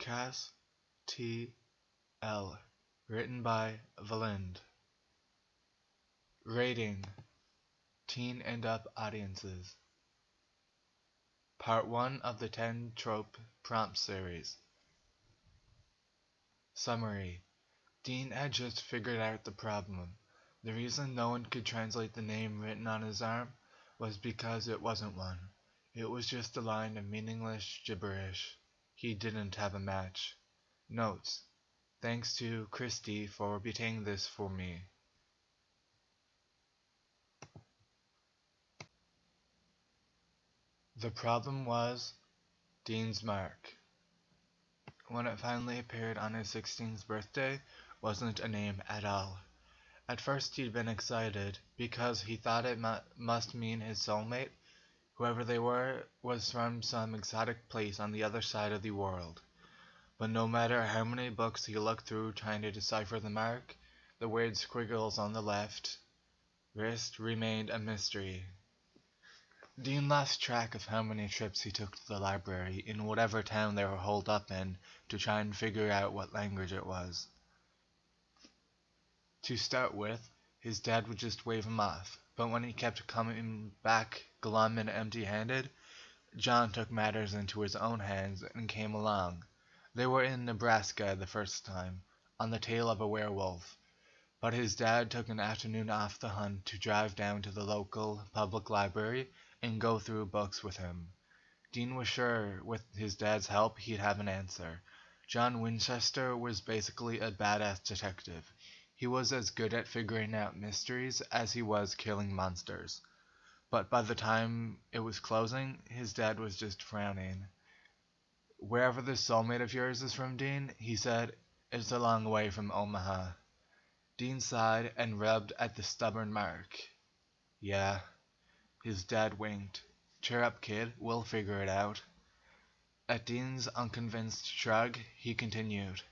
Cas-ti-el, written by Valinde. Rating: Teen and Up Audiences. Part 1 of the 10 Trope Prompt Series. Summary: Dean had just figured out the problem. The reason no one could translate the name written on his arm was because it wasn't one. It was just a line of meaningless gibberish. He didn't have a match. Notes: Thanks to Christi for repeating this for me. The problem was Dean's mark. When it finally appeared on his 16th birthday, wasn't a name at all. At first he'd been excited, because he thought it must mean his soulmate, whoever they were, was from some exotic place on the other side of the world. But no matter how many books he looked through trying to decipher the mark, the weird squiggles on the left wrist remained a mystery. Dean lost track of how many trips he took to the library in whatever town they were holed up in to try and figure out what language it was. To start with, his dad would just wave him off, but when he kept coming back glum and empty-handed, John took matters into his own hands and came along. They were in Nebraska the first time, on the tail of a werewolf, but his dad took an afternoon off the hunt to drive down to the local public library and go through books with him. Dean was sure with his dad's help he'd have an answer. John Winchester was basically a badass detective. He was as good at figuring out mysteries as he was killing monsters. But by the time it was closing, his dad was just frowning. "Wherever this soulmate of yours is from, Dean," he said, "it's a long way from Omaha." Dean sighed and rubbed at the stubborn mark. "Yeah." His dad winked. "Cheer up, kid, we'll figure it out." At Dean's unconvinced shrug, he continued,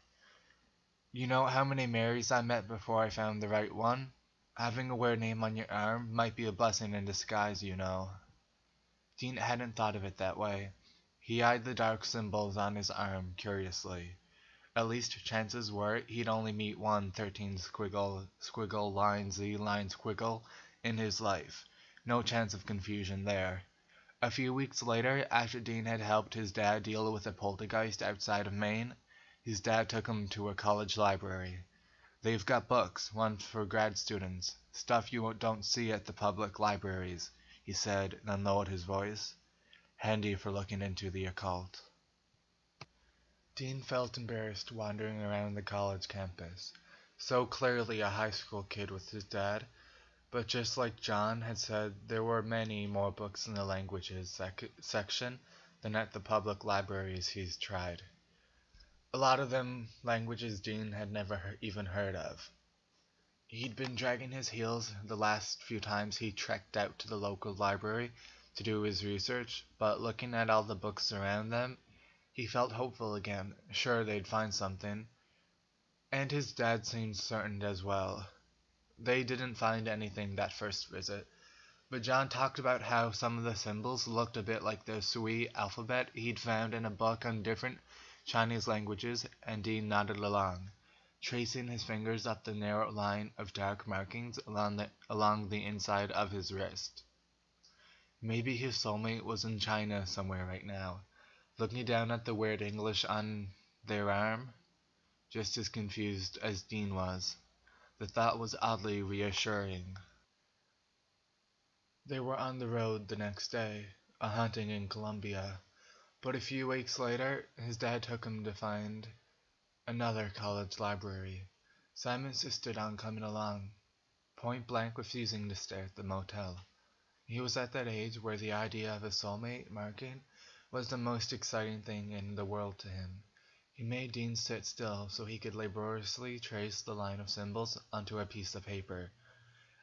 "You know how many Marys I met before I found the right one? Having a weird name on your arm might be a blessing in disguise, you know." Dean hadn't thought of it that way. He eyed the dark symbols on his arm curiously. At least chances were he'd only meet one 13 squiggle line Z line squiggle in his life. No chance of confusion there. A few weeks later, after Dean had helped his dad deal with a poltergeist outside of Maine, his dad took him to a college library. "They've got books, one for grad students, stuff you don't see at the public libraries," he said, then lowered his voice. "Handy for looking into the occult." Dean felt embarrassed wandering around the college campus, so clearly a high school kid with his dad. But just like John had said, there were many more books in the languages section than at the public libraries he's tried. A lot of them languages Dean had never even heard of. He'd been dragging his heels the last few times he trekked out to the local library to do his research, but looking at all the books around them, he felt hopeful again, sure they'd find something. And his dad seemed certain as well. They didn't find anything that first visit, but John talked about how some of the symbols looked a bit like the Sui alphabet he'd found in a book on different Chinese languages, and Dean nodded along, tracing his fingers up the narrow line of dark markings along the inside of his wrist. Maybe his soulmate was in China somewhere right now, looking down at the weird English on their arm, just as confused as Dean was. The thought was oddly reassuring. They were on the road the next day, hunting in Colombia, but a few weeks later, his dad took him to find another college library. Simon insisted on coming along, point blank refusing to stay at the motel. He was at that age where the idea of a soulmate marking was the most exciting thing in the world to him. He made Dean sit still so he could laboriously trace the line of symbols onto a piece of paper,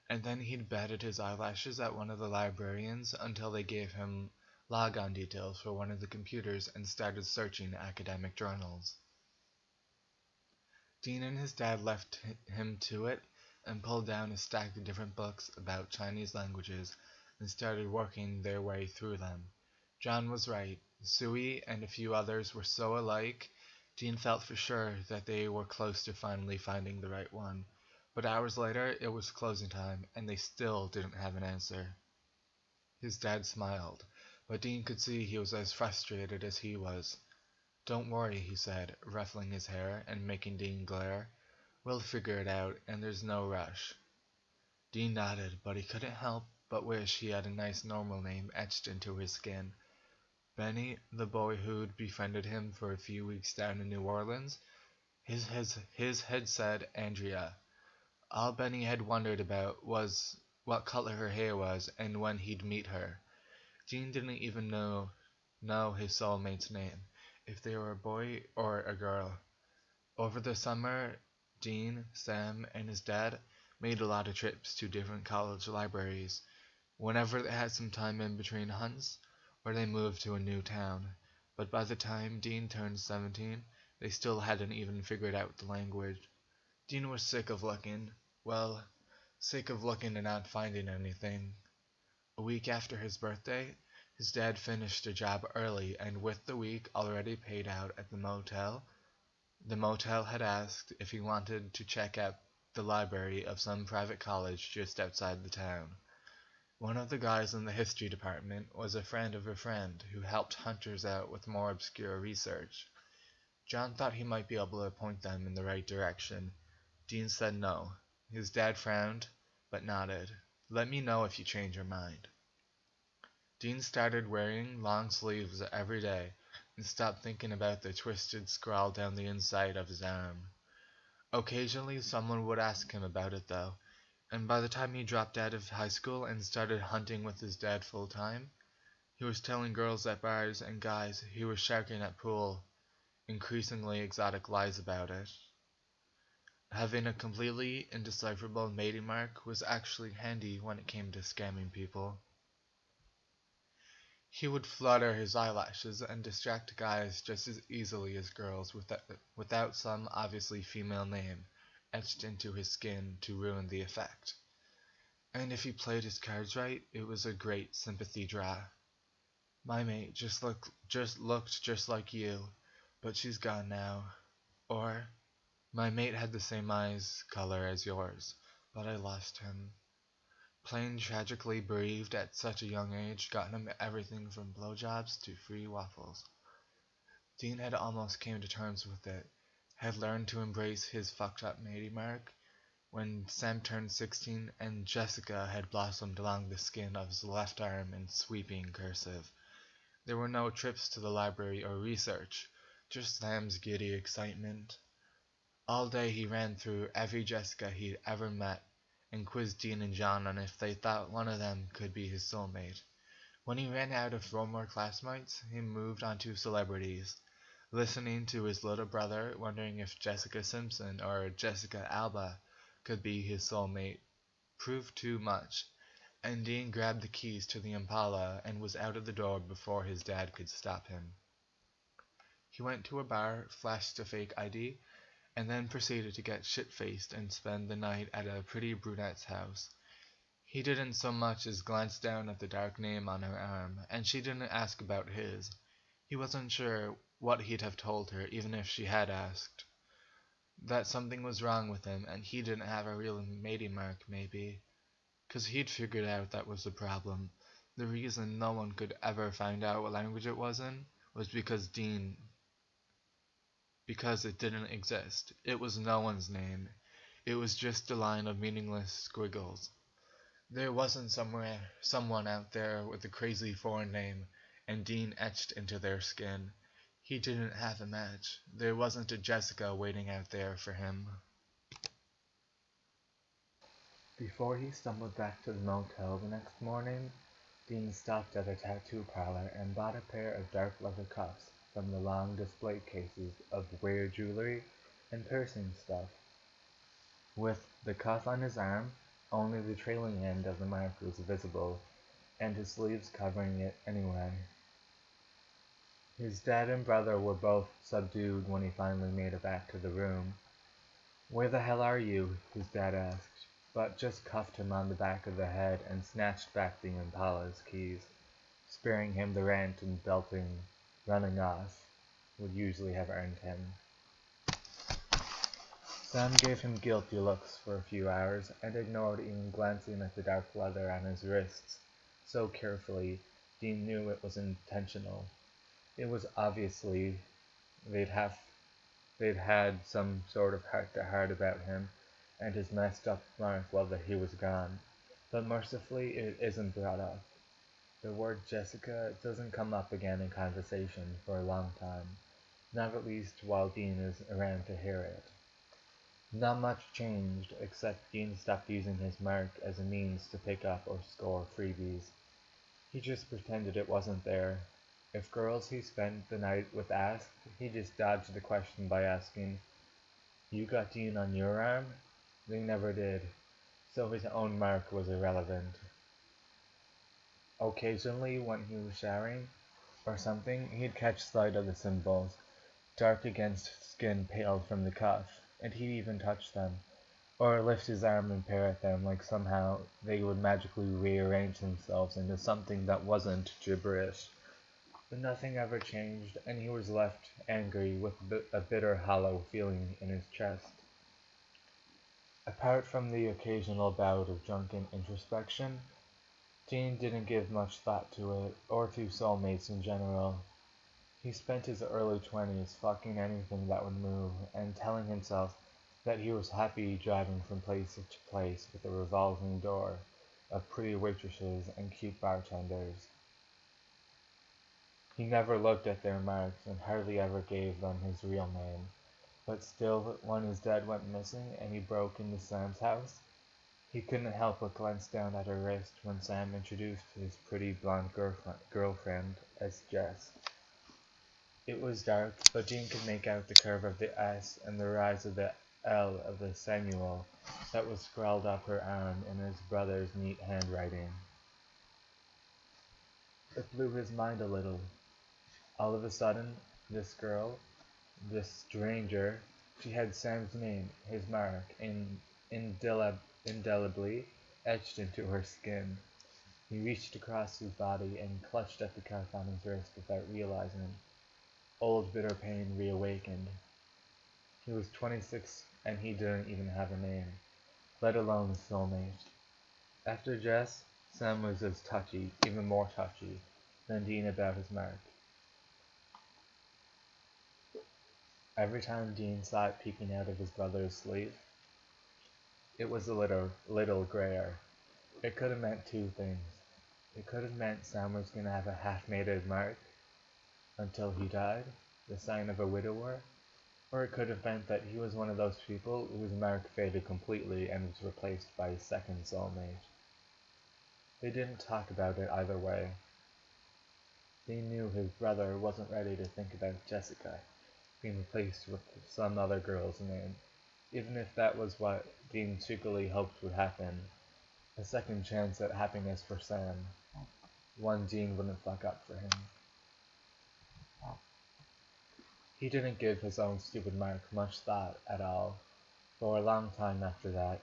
and then he'd batted his eyelashes at one of the librarians until they gave him logon details for one of the computers and started searching academic journals. Dean and his dad left him to it and pulled down a stack of different books about Chinese languages and started working their way through them. John was right. Sui and a few others were so alike Dean felt for sure that they were close to finally finding the right one, but hours later it was closing time, and they still didn't have an answer. His dad smiled, but Dean could see he was as frustrated as he was. "Don't worry," he said, ruffling his hair and making Dean glare. "We'll figure it out, and there's no rush." Dean nodded, but he couldn't help but wish he had a nice normal name etched into his skin. Benny, the boy who'd befriended him for a few weeks down in New Orleans, his had said Andrea. All Benny had wondered about was what color her hair was and when he'd meet her. Dean didn't even know his soulmate's name, if they were a boy or a girl. Over the summer, Dean, Sam, and his dad made a lot of trips to different college libraries, whenever they had some time in between hunts, or they moved to a new town. But by the time Dean turned 17, they still hadn't even figured out the language. Dean was sick of looking. Well, sick of looking and not finding anything. A week after his birthday, his dad finished a job early, and with the week already paid out at the motel had asked if he wanted to check out the library of some private college just outside the town. One of the guys in the history department was a friend of a friend who helped hunters out with more obscure research. John thought he might be able to point them in the right direction. Dean said no. His dad frowned, but nodded. "Let me know if you change your mind." Dean started wearing long sleeves every day and stopped thinking about the twisted scrawl down the inside of his arm. Occasionally someone would ask him about it though, and by the time he dropped out of high school and started hunting with his dad full time, he was telling girls at bars and guys he was sharking at pool increasingly exotic lies about it. Having a completely indecipherable mating mark was actually handy when it came to scamming people. He would flutter his eyelashes and distract guys just as easily as girls without some obviously female name etched into his skin to ruin the effect. And if he played his cards right, it was a great sympathy draw. "My mate just looked just like you, but she's gone now." Or, "My mate had the same eyes color as yours, but I lost him." Plain tragically bereaved at such a young age got him everything from blowjobs to free waffles. Dean had almost came to terms with it, had learned to embrace his fucked up mating mark, when Sam turned 16 and Jessica had blossomed along the skin of his left arm in sweeping cursive. There were no trips to the library or research, just Sam's giddy excitement. All day he ran through every Jessica he'd ever met and quizzed Dean and John on if they thought one of them could be his soulmate. When he ran out of former classmates, he moved on to celebrities, listening to his little brother wondering if Jessica Simpson or Jessica Alba could be his soulmate. Proved too much, and Dean grabbed the keys to the Impala and was out of the door before his dad could stop him. He went to a bar, flashed a fake ID, and then proceeded to get shit-faced and spend the night at a pretty brunette's house. He didn't so much as glance down at the dark name on her arm, and she didn't ask about his. He wasn't sure what he'd have told her even if she had asked. That something was wrong with him and he didn't have a real mating mark, maybe. 'Cause he'd figured out that was the problem. The reason no one could ever find out what language it was in was because it didn't exist. It was no one's name. It was just a line of meaningless squiggles. There wasn't someone out there with a crazy foreign name and Dean etched into their skin. He didn't have a match. There wasn't a Jessica waiting out there for him. Before he stumbled back to the motel the next morning, Dean stopped at a tattoo parlor and bought a pair of dark leather cuffs from the long display cases of weird jewelry and piercing stuff. With the cuff on his arm, only the trailing end of the mark was visible, and his sleeves covering it anyway. His dad and brother were both subdued when he finally made it back to the room. "Where the hell are you?" his dad asked, but just cuffed him on the back of the head and snatched back the Impala's keys, sparing him the rant and belting, running off. would usually have earned him. Sam gave him guilty looks for a few hours, and ignored even glancing at the dark leather on his wrists. So carefully, Dean knew it was intentional. It was obviously they'd have they'd had some sort of heart-to-heart about him and his messed up mark while he was gone. But mercifully, it isn't brought up. The word Jessica doesn't come up again in conversation for a long time, not at least while Dean is around to hear it. Not much changed, except Dean stopped using his mark as a means to pick up or score freebies. He just pretended it wasn't there. If girls he spent the night with asked, he just dodged the question by asking, "You got Dean on your arm?" They never did, so his own mark was irrelevant. Occasionally, when he was showering or something, he'd catch sight of the symbols, dark against skin pale from the cuff, and he'd even touch them, or lift his arm and peer at them like somehow they would magically rearrange themselves into something that wasn't gibberish. But nothing ever changed, and he was left angry with a bitter hollow feeling in his chest. Apart from the occasional bout of drunken introspection, Dean didn't give much thought to it, or to soulmates in general. He spent his early 20s fucking anything that would move, and telling himself that he was happy driving from place to place with a revolving door of pretty waitresses and cute bartenders. He never looked at their marks and hardly ever gave them his real name, but still, when his dad went missing and he broke into Sam's house, he couldn't help but glance down at her wrist when Sam introduced his pretty blonde girlfriend as Jess. It was dark, but Dean could make out the curve of the S and the rise of the L of the Samuel that was scrawled up her arm in his brother's neat handwriting. It blew his mind a little. All of a sudden, this girl, this stranger, she had Sam's name, his mark, indelibly etched into her skin. He reached across his body and clutched at the cuff on his wrist without realizing. Old bitter pain reawakened. He was 26 and he didn't even have a name, let alone a soulmate. After Jess, Sam was as touchy, even more touchy, than Dean about his mark. Every time Dean saw it peeking out of his brother's sleeve, it was a little grayer. It could have meant two things. It could have meant Sam was going to have a half-mated mark until he died, the sign of a widower, or it could have meant that he was one of those people whose mark faded completely and was replaced by his second soulmate. They didn't talk about it either way. They knew his brother wasn't ready to think about Jessica being replaced with some other girl's name, even if that was what Dean secretly hoped would happen. A second chance at happiness for Sam. One Dean wouldn't fuck up for him. He didn't give his own stupid mark much thought at all. For a long time after that,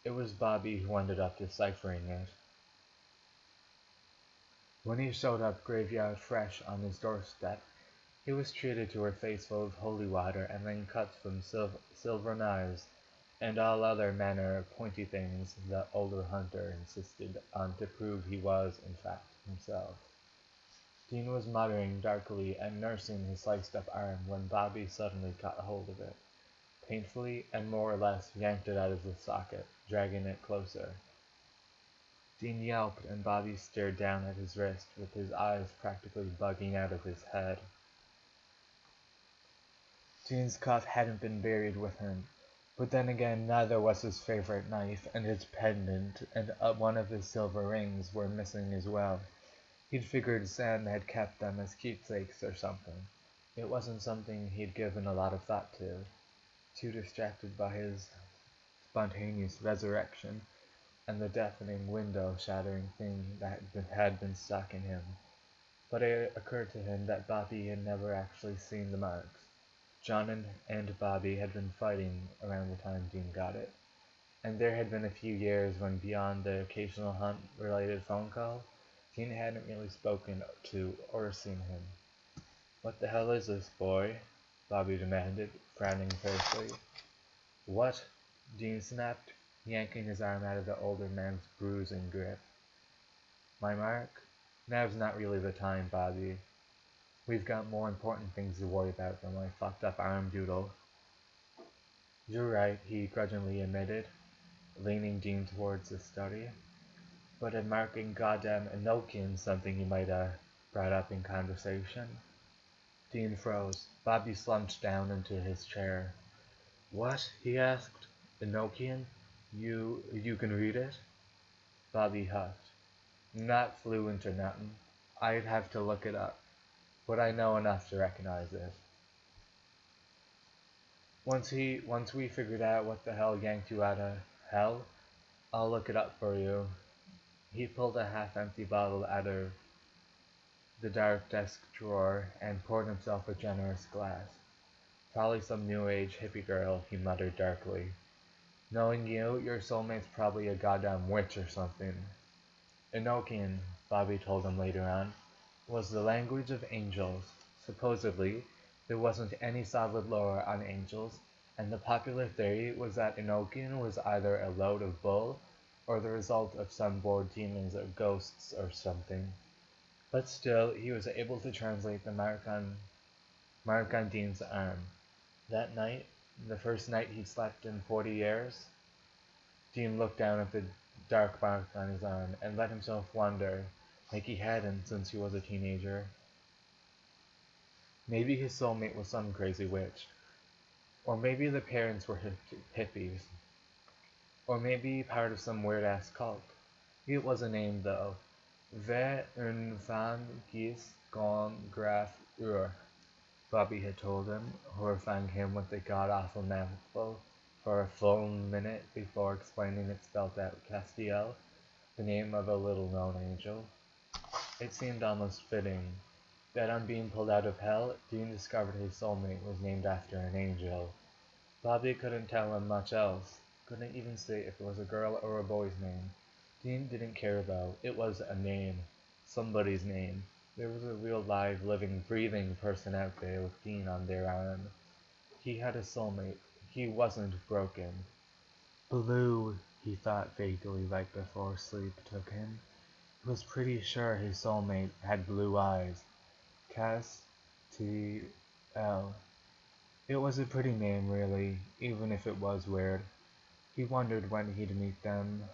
it was Bobby who ended up deciphering it. When he showed up graveyard fresh on his doorstep, he was treated to a face full of holy water and then cuts from silver knives and all other manner of pointy things the older hunter insisted on to prove he was, in fact, himself. Dean was muttering darkly and nursing his sliced-up arm when Bobby suddenly caught hold of it, painfully and more or less yanked it out of the socket, dragging it closer. Dean yelped and Bobby stared down at his wrist with his eyes practically bugging out of his head. Dean's cuff hadn't been buried with him, but then again neither was his favorite knife, and his pendant and one of his silver rings were missing as well. He'd figured Sam had kept them as keepsakes or something. It wasn't something he'd given a lot of thought to, too distracted by his spontaneous resurrection and the deafening window-shattering thing that had been stuck in him. But it occurred to him that Bobby had never actually seen the marks. John and Bobby had been fighting around the time Dean got it, and there had been a few years when, beyond the occasional hunt-related phone call, Dean hadn't really spoken to or seen him. What the hell is this, boy? Bobby demanded, frowning fiercely. What? Dean snapped, yanking his arm out of the older man's bruising grip. My mark? Now's not really the time, Bobby. We've got more important things to worry about than my fucked up arm doodle. You're right, he grudgingly admitted, leaning Dean towards the study. But a marking goddamn Enochian something you might brought up in conversation. Dean froze. Bobby slumped down into his chair. What? He asked. Enochian? You can read it? Bobby huffed. Not fluent or nothing. I'd have to look it up, but I know enough to recognize it. Once we figured out what the hell yanked you out of hell, I'll look it up for you. He pulled a half-empty bottle out of the dark desk drawer and poured himself a generous glass. Probably some new age hippie girl, he muttered darkly. Knowing you, your soulmate's probably a goddamn witch or something. Enochian, Bobby told him later on, was the language of angels. Supposedly, there wasn't any solid lore on angels, and the popular theory was that Enochian was either a load of bull or the result of some bored demons or ghosts or something. But still, he was able to translate the mark on Dean's arm. That night, the first night he'd slept in 40 years, Dean looked down at the dark mark on his arm and let himself wonder, like he hadn't since he was a teenager. Maybe his soulmate was some crazy witch. Or maybe the parents were hippies. Or maybe part of some weird-ass cult. It was a name, though. Ve une femme qui s'en grave Bobby had told him, horrifying him with the god-awful mouthful for a full minute before explaining it spelled out Cas-ti-el, the name of a little-known angel. It seemed almost fitting that on being pulled out of hell, Dean discovered his soulmate was named after an angel. Bobby couldn't tell him much else, couldn't even say if it was a girl or a boy's name. Dean didn't care though. It was a name. Somebody's name. There was a real live, living, breathing person out there with Dean on their arm. He had a soulmate. He wasn't broken. Blue, he thought vaguely right before sleep took him. He was pretty sure his soulmate had blue eyes. Cas-ti-el. It was a pretty name, really, even if it was weird. He wondered when he'd meet them.